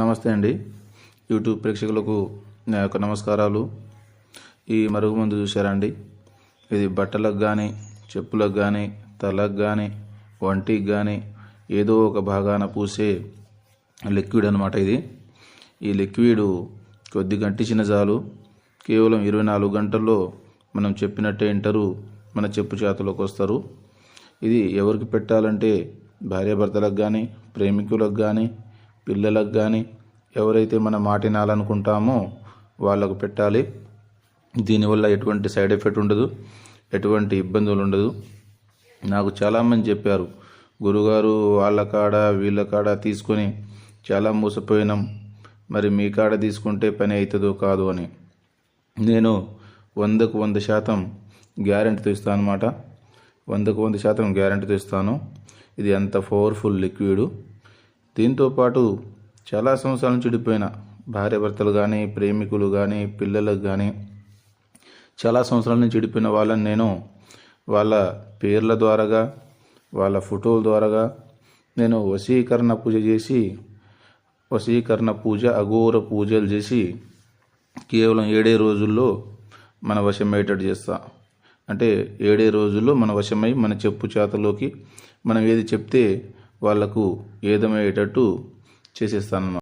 నమస్తే అండి. యూట్యూబ్ ప్రేక్షకులకు నా యొక్క నమస్కారాలు. ఈ మరుగుమందు చూసారా అండి? ఇది బట్టలకు కానీ, చెప్పులకు కానీ, తలకు కానీ, వంటికి కానీ ఏదో ఒక భాగాన పూసే లిక్విడ్ అనమాట ఇది. ఈ లిక్విడ్ కొద్దిగా అంటించిన చాలు, కేవలం 24 గంటల్లో మనం చెప్పినట్టే వింటారు, మన చెప్పు చేతలోకి వస్తారు. ఇది ఎవరికి పెట్టాలంటే భార్యాభర్తలకు కానీ, ప్రేమికులకు కానీ, పిల్లలకు కానీ, ఎవరైతే మన మాట వినాలనుకుంటామో వాళ్ళకు పెట్టాలి. దీనివల్ల ఎటువంటి సైడ్ ఎఫెక్ట్ ఉండదు, ఎటువంటి ఇబ్బందులు ఉండదు. నాకు చాలామంది చెప్పారు, గురుగారు వాళ్ళ కాడ వీళ్ళ కాడ తీసుకొని చాలా మోసపోయినాం, మరి మీ కాడ తీసుకుంటే పని అవుతుందో కాదు అని. నేను 100కు 100% గ్యారెంటీతో ఇస్తాను అన్నమాట. 100కు 100% గ్యారెంటీతో ఇస్తాను. ఇది అంత పవర్ఫుల్ లిక్విడ్. దీంతోపాటు చాలా సంవత్సరాల నుంచి చెడిపోయిన భార్యాభర్తలు కానీ, ప్రేమికులు కానీ, పిల్లలకు కానీ చాలా సంవత్సరాల నుంచి చెడిపోయిన వాళ్ళని నేను వాళ్ళ పేర్ల ద్వారాగా, వాళ్ళ ఫోటోల ద్వారాగా నేను వశీకరణ పూజ చేసి, వశీకరణ పూజ, అఘోర పూజలు చేసి కేవలం 7 రోజుల్లో మన వశమయ్యేటట్టు చేస్తా. అంటే 7 రోజుల్లో మన వశమై మన చెప్పు చేతలోకి మనం ఏది చెప్తే వాళ్లకు ఏదమయ్యేటట్టు చేసేస్తాను.